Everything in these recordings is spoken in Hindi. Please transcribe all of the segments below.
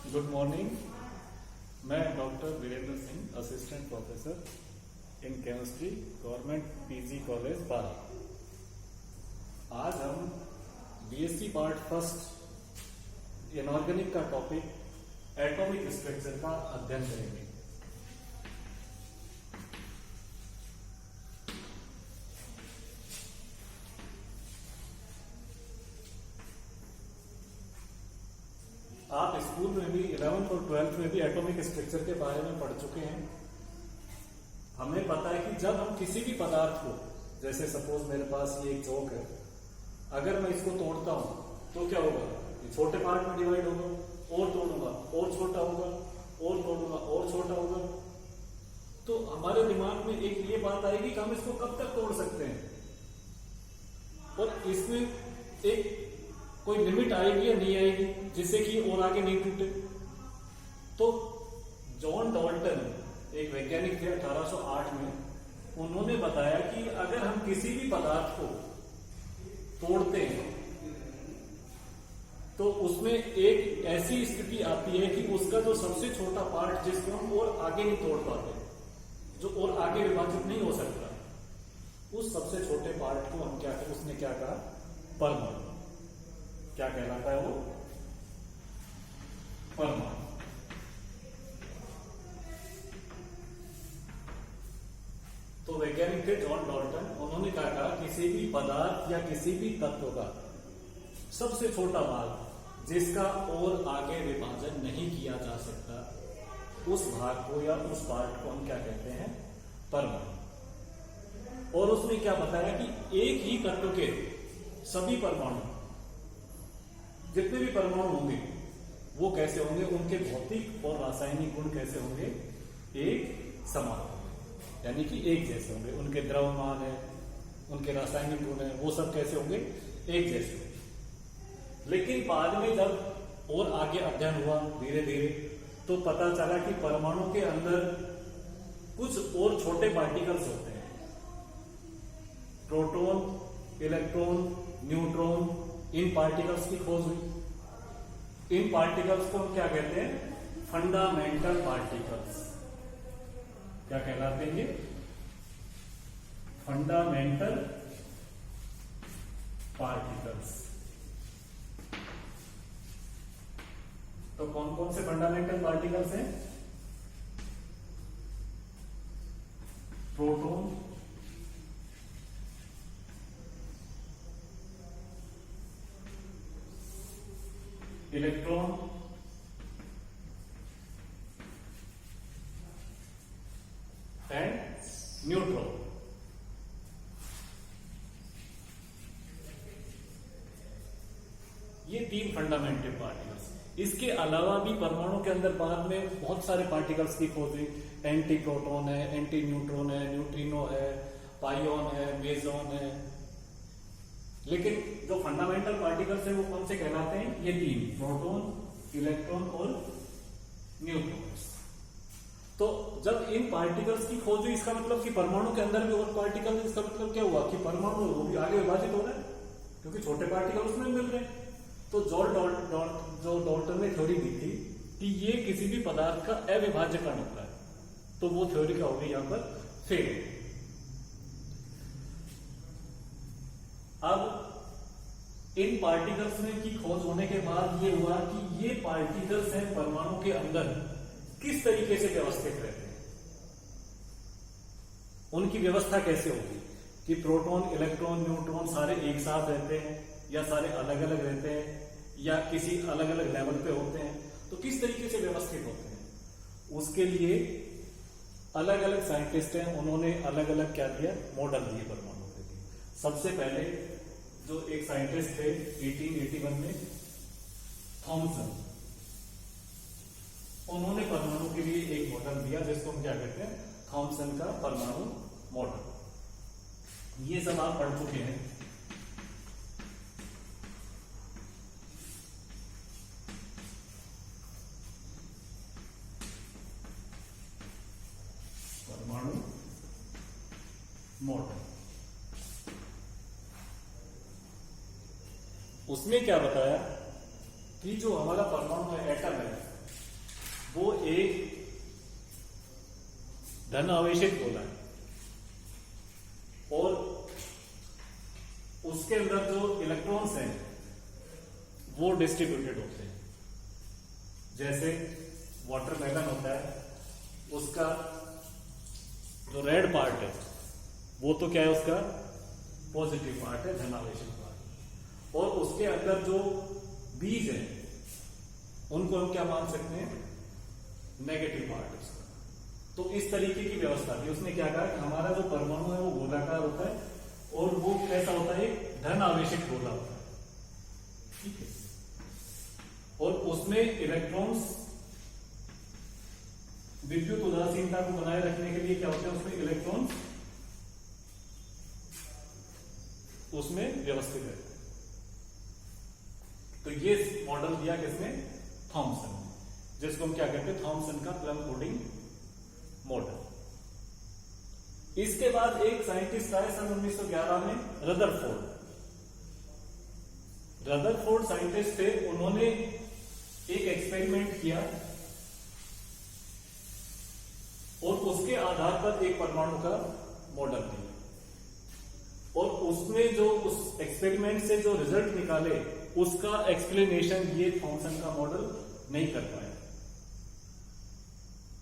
Good morning. मैं doctor Virendra Singh, assistant professor in chemistry, government PG college Bara. आज हम बीएससी पार्ट फर्स्ट इनऑर्गेनिक का टॉपिक एटॉमिक स्ट्रक्चर का अध्ययन करेंगे। आप स्कूल में भी 11th और 12th में भी एटॉमिक स्ट्रक्चर के बारे में पढ़ चुके हैं। हमें पता है कि जब हम किसी भी पदार्थ को, जैसे सपोज मेरे पास ये एक चौक है, अगर मैं इसको तोड़ता हूं तो क्या होगा? ये छोटे पार्ट में डिवाइड होगा, और तोड़ूंगा और छोटा होगा, और तोड़ूंगा और छोटा होगा। तो हमारे दिमाग में एक ये बात आएगी कि हम इसको कब तक तोड़ सकते हैं, और इसमें एक कोई लिमिट आएगी या नहीं आएगी जिससे कि और आगे नहीं टूटे। तो जॉन डाल्टन एक वैज्ञानिक थे 1808 में, उन्होंने बताया कि अगर हम किसी भी पदार्थ को तोड़ते हैं तो उसमें एक ऐसी स्थिति आती है कि उसका जो सबसे छोटा पार्ट जिसको हम और आगे नहीं तोड़ पाते, जो और आगे विभाजित नहीं हो सकता, उस सबसे छोटे पार्ट को हम क्या करें? उसने क्या कहा? परमाणु। क्या कहलाता है वो? परमाणु। तो वैज्ञानिक थे जॉन डाल्टन, उन्होंने क्या कहा? किसी भी पदार्थ या किसी भी तत्व का सबसे छोटा भाग जिसका और आगे विभाजन नहीं किया जा सकता, उस भाग को या उस पार्ट को हम क्या कहते हैं? परमाणु। और उसने क्या बताया कि एक ही तत्व के सभी परमाणु, जितने भी परमाणु होंगे वो कैसे होंगे? उनके भौतिक और रासायनिक गुण कैसे होंगे? एक समान होंगे, यानी कि एक जैसे होंगे। उनके द्रव्यमान है, उनके रासायनिक गुण है, वो सब कैसे होंगे? एक जैसे होंगे। लेकिन बाद में जब और आगे अध्ययन हुआ धीरे धीरे, तो पता चला कि परमाणु के अंदर कुछ और छोटे पार्टिकल्स होते हैं। प्रोटॉन, इलेक्ट्रॉन, न्यूट्रॉन, इन पार्टिकल्स की खोज हुई। इन पार्टिकल्स को हम क्या कहते हैं? Fundamental particles. क्या कहलाते हैं ये? Fundamental particles. तो कौन कौन से फंडामेंटल पार्टिकल्स हैं? Proton, electron, and neutron. ये तीन फंडामेंटल पार्टिकल्स। इसके अलावा भी परमाणु के अंदर बाद में बहुत सारे पार्टिकल्स की खोज हुई। एंटी प्रोटॉन है, एंटी न्यूट्रॉन है, न्यूट्रिनो है, पाइऑन है, मेसॉन है। लेकिन जो फंडामेंटल पार्टिकल्स है वो कौन से कहलाते हैं? ये तीन, प्रोटॉन, इलेक्ट्रॉन और न्यूट्रॉन्स। तो जब इन पार्टिकल्स की खोज हुई, इसका मतलब कि परमाणु के अंदर भी और पार्टिकल, इसका मतलब क्या हुआ कि परमाणु वो भी आगे विभाजित हो रहा है, क्योंकि छोटे पार्टिकल उसमें मिल रहे हैं। तो जो डाल्टन ने थ्योरी दी थी कि ये किसी भी पदार्थ का अविभाज्य कण होता है, तो वो थ्योरी क्या होगी? यहां पर फेल होगी। अब इन पार्टिकल्स में की खोज होने के बाद ये हुआ कि ये पार्टिकल्स हैं परमाणु के अंदर किस तरीके से व्यवस्थित रहते हैं, उनकी व्यवस्था कैसे होगी कि प्रोटॉन, इलेक्ट्रॉन, न्यूट्रॉन सारे एक साथ रहते हैं या सारे अलग अलग रहते हैं या किसी अलग अलग लेवल पे होते हैं, तो किस तरीके से व्यवस्थित होते हैं? उसके लिए अलग अलग साइंटिस्ट हैं, उन्होंने अलग अलग क्या दिया? मॉडल दिए परमाणु के लिए। सबसे पहले जो एक साइंटिस्ट थे 1881 में, थॉमसन, उन्होंने परमाणु के लिए एक मॉडल दिया जिसको हम क्या कहते हैं? थॉमसन का परमाणु मॉडल। ये सब आप पढ़ चुके हैं। परमाणु मॉडल, उसमें क्या बताया कि जो हमारा परमाणु है, एटम है, वो एक धन आवेशित गोला है और उसके अंदर जो इलेक्ट्रॉन्स हैं वो डिस्ट्रीब्यूटेड होते हैं। जैसे वाटरमेलन होता है, उसका जो रेड पार्ट है वो तो क्या है, उसका पॉजिटिव पार्ट है, धनावेशित पार्ट, और उसके अंदर जो बीज है उनको हम क्या मान सकते हैं, नेगेटिव पार्ट है उसका। तो इस तरीके की व्यवस्था थी। उसने क्या कहा कि हमारा जो परमाणु है वो गोलाकार होता है और वो कैसा होता है, एक धन आवेशित गोला होता है, ठीक है। और उसमें इलेक्ट्रॉन्स विद्युत उदासीनता को बनाए रखने के लिए क्या होते हैं, उसमें इलेक्ट्रॉन्स उसमें व्यवस्थित है। तो ये मॉडल दिया किसने, थॉमसन ने, जिसको हम क्या कहते हैं, थॉमसन का प्लम पुडिंग मॉडल। इसके बाद एक साइंटिस्ट आए सन 1911 में, रदरफोर्ड। रदरफोर्ड साइंटिस्ट थे, उन्होंने एक एक्सपेरिमेंट किया और उसके आधार पर एक परमाणु का मॉडल दिया, और उसमें जो उस एक्सपेरिमेंट से जो रिजल्ट निकाले उसका एक्सप्लेनेशन ये थॉमसन का मॉडल नहीं कर पाया,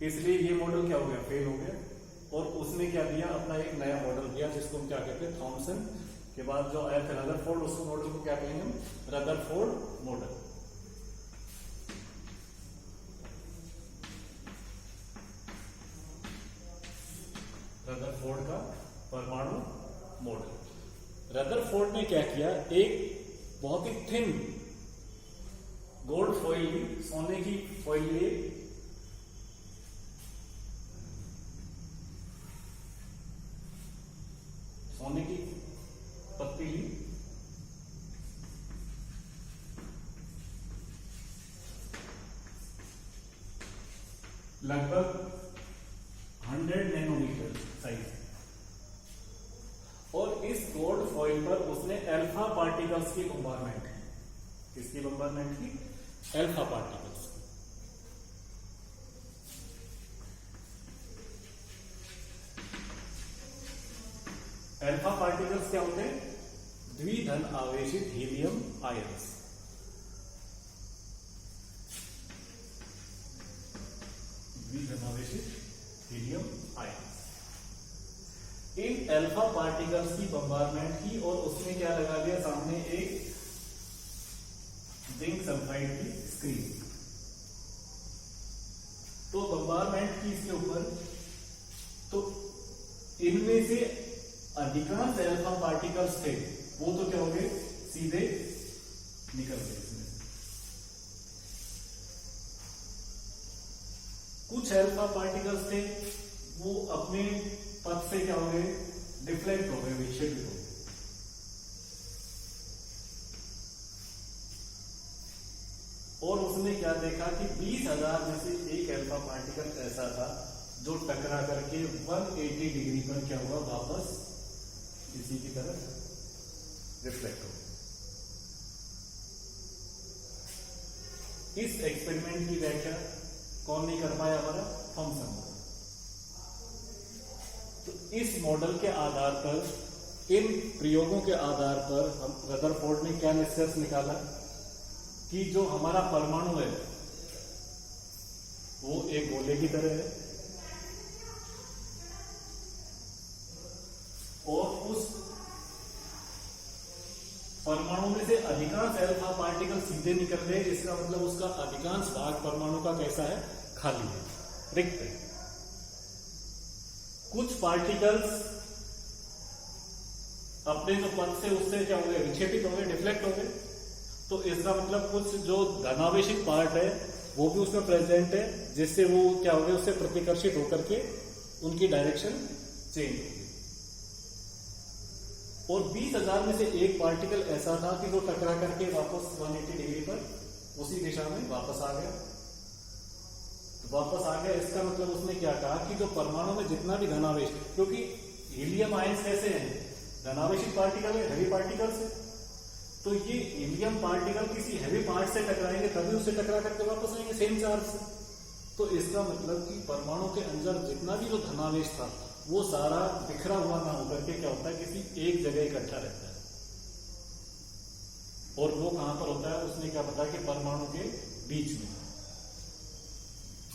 इसलिए ये मॉडल क्या हो गया, फेल हो गया। और उसने क्या दिया, अपना एक नया मॉडल दिया जिसको हम क्या कहते हैं, थॉमसन के बाद जो आया था रदरफोर्ड, उसको मॉडल को क्या कहेंगे हम, रदरफोर्ड मॉडल। रदरफोर्ड का परमाणु मॉडल। रदरफोर्ड ने क्या किया, एक बहुत ही थिन गोल्ड फॉइल ली, सोने की फॉइल ली, सोने की पत्ती ली, लगभग 100 नैनोमीटर साइज, और इस गोल्ड फॉइल पर उसने अल्फा पार्टिकल्स की बम्बारमेंट की। किसकी बम्बारमेंट की, अल्फा पार्टिकल्स। अल्फा पार्टिकल्स क्या होते हैं, द्विधन आवेशित हीलियम आयंस। द्विधन आवेशित हीलियम आयंस। इन अल्फा पार्टिकल्स की बम्बारमेंट की और उसने क्या लगा दिया, सामने एक जिंक सल्फाइड की स्क्रीन। तो बम्बारमेंट की इसके ऊपर, तो इनमें से अधिकांश अल्फा पार्टिकल्स थे वो तो क्या हो गए, सीधे निकल गए इसमें। कुछ अल्फा पार्टिकल्स थे वो अपने पथ से क्या हो गए, डिफ्लेक्ट हो गए, विक्षेपित हो गए। और उसने क्या देखा कि 20,000 में से एक अल्फा पार्टिकल ऐसा था जो टकरा करके 180 डिग्री पर क्या हुआ, वापस इसी की तरफ रिफ्लेक्ट हो। इस एक्सपेरिमेंट की व्याख्या कौन नहीं कर पाया, हमारा थॉमसन। तो इस मॉडल के आधार पर, इन प्रयोगों के आधार पर हम रदरफोर्ड ने क्या निष्कर्ष निकाला कि जो हमारा परमाणु है वो एक गोले की तरह है, और उस परमाणु में से अधिकांश अल्फा पार्टिकल सीधे निकल रहे हैं, इसका मतलब उसका अधिकांश भाग परमाणु का कैसा है, खाली है, रिक्त है। कुछ पार्टिकल्स अपने जो पथ से उससे क्या हो गए, विक्षेपित हो गए, डिफ्लेक्ट हो गए। तो इसका मतलब कुछ जो धनावेशित पार्ट है वो भी उसमें प्रेजेंट है, जिससे वो क्या हो गए, उससे प्रतिकर्षित होकर के उनकी डायरेक्शन चेंज हो गई। और 20,000 में से एक पार्टिकल ऐसा था कि वो टकरा करके वापस 180 डिग्री पर उसी दिशा में वापस आ गया। वापस आ गया, इसका मतलब उसने क्या कहा कि जो परमाणु में जितना भी धनावेश, क्योंकि हीलियम आयंस कैसे हैं, धनावेशित पार्टिकल है, हैवी पार्टिकल्स है, तो ये हीलियम पार्टिकल किसी हैवी पार्ट से टकराएंगे तभी उससे टकरा करके वापस आएंगे सेम चार्ज से। तो इसका मतलब कि परमाणु के अंदर जितना भी जो धनावेश था वो सारा बिखरा हुआ ना होकर के क्या होता है, किसी एक जगह इकट्ठा रहता है। और वो कहां पर होता है, उसने क्या बताया कि परमाणु के बीच में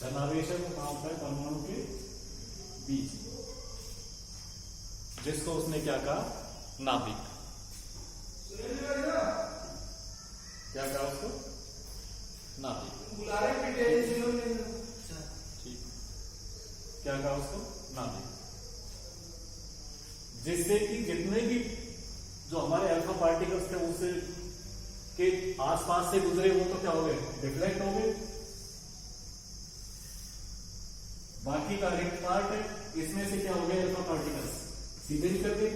धनावेश है, वो कहां होता है, परमाणु के बीच में, जिसको उसने क्या कहा, नाभिक। क्या कहा उसको, नाभिक। ठीक, क्या कहा उसको, नाभिक। जिससे कि जितने भी जो हमारे अल्फा पार्टिकल्स थे उससे के आसपास से गुजरे, वो तो क्या हो गए, डिफ्लेक्ट हो गए। बाकी का रिक्त पार्ट है, इसमें से क्या हो गया, अल्फा पार्टिकल्स सीधे निकल गए।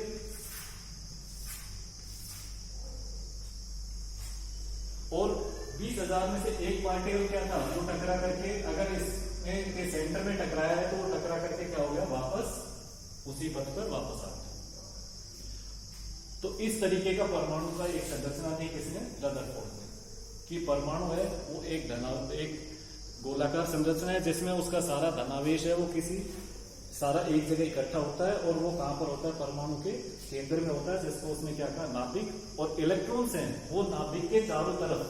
और 20,000 में से एक पार्टिकल क्या था, जो टकरा करके, अगर इसमें के सेंटर में टकराया है तो वो टकरा करके क्या हो गया, वापस उसी पथ पर वापस आ गया। तो इस तरीके का परमाणु का एक संरचना थी किसने, रदरफोर्ड ने, कि परमाणु है वो एक गोलाकार संरचना है जिसमें उसका सारा धनावेश है वो किसी सारा एक जगह इकट्ठा होता है। और वो कहां पर होता है, परमाणु के केंद्र में होता है, जिसको उसने क्या कहा, नाभिक। और इलेक्ट्रॉन्स हैं वो नाभिक के चारों तरफ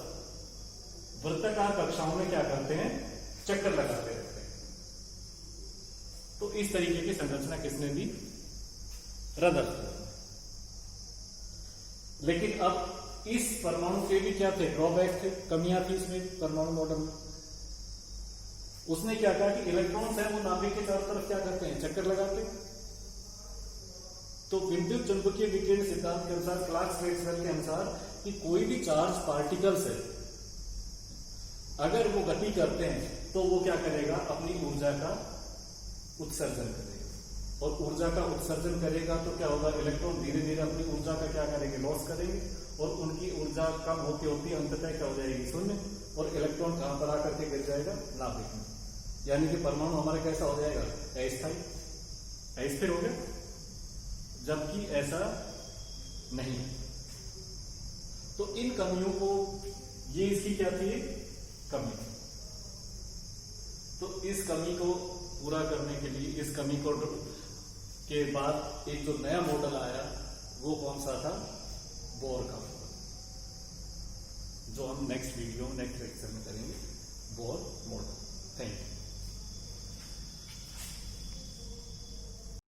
वृत्ताकार कक्षाओं में क्या करते हैं, चक्कर लगाते रहते हैं। तो इस तरीके की संरचना किसने दी, रदरफोर्ड। लेकिन अब इस परमाणु के भी क्या थे, ड्रॉबैक थे, कमियां थी इसमें परमाणु मॉडल में। उसने क्या कहा कि इलेक्ट्रॉन्स है वो नाभिक के चारों तरफ क्या करते हैं, चक्कर लगाते हैं। तो विद्युत चुंबकीय विकिरण सिद्धांत के अनुसार, क्लार्क-मैक्सवेल के अनुसार, कि कोई भी चार्ज पार्टिकल्स है अगर वो गति करते हैं तो वो क्या करेगा, अपनी ऊर्जा का उत्सर्जन करेगा। और ऊर्जा का उत्सर्जन करेगा तो क्या होगा, इलेक्ट्रॉन धीरे धीरे अपनी ऊर्जा का क्या करेंगे, लॉस करेंगे। और उनकी ऊर्जा कम होती होती अंततः क्या हो जाएगी, शून्य। और इलेक्ट्रॉन कहां पर आकर के गिर जाएगा, नाभिक में। यानी कि परमाणु हमारा कैसा हो जाएगा, अस्थायी, अस्थिर हो गया। जबकि ऐसा नहीं है। तो इन कमियों को, ये इसकी क्या थी, कमी। तो इस कमी को पूरा करने के लिए, इस कमी को के बाद एक जो नया मॉडल आया वो कौन सा था, बोर का मॉडल, जो हम नेक्स्ट वीडियो, नेक्स्ट लेक्चर में करेंगे, बोर मॉडल। Thank you.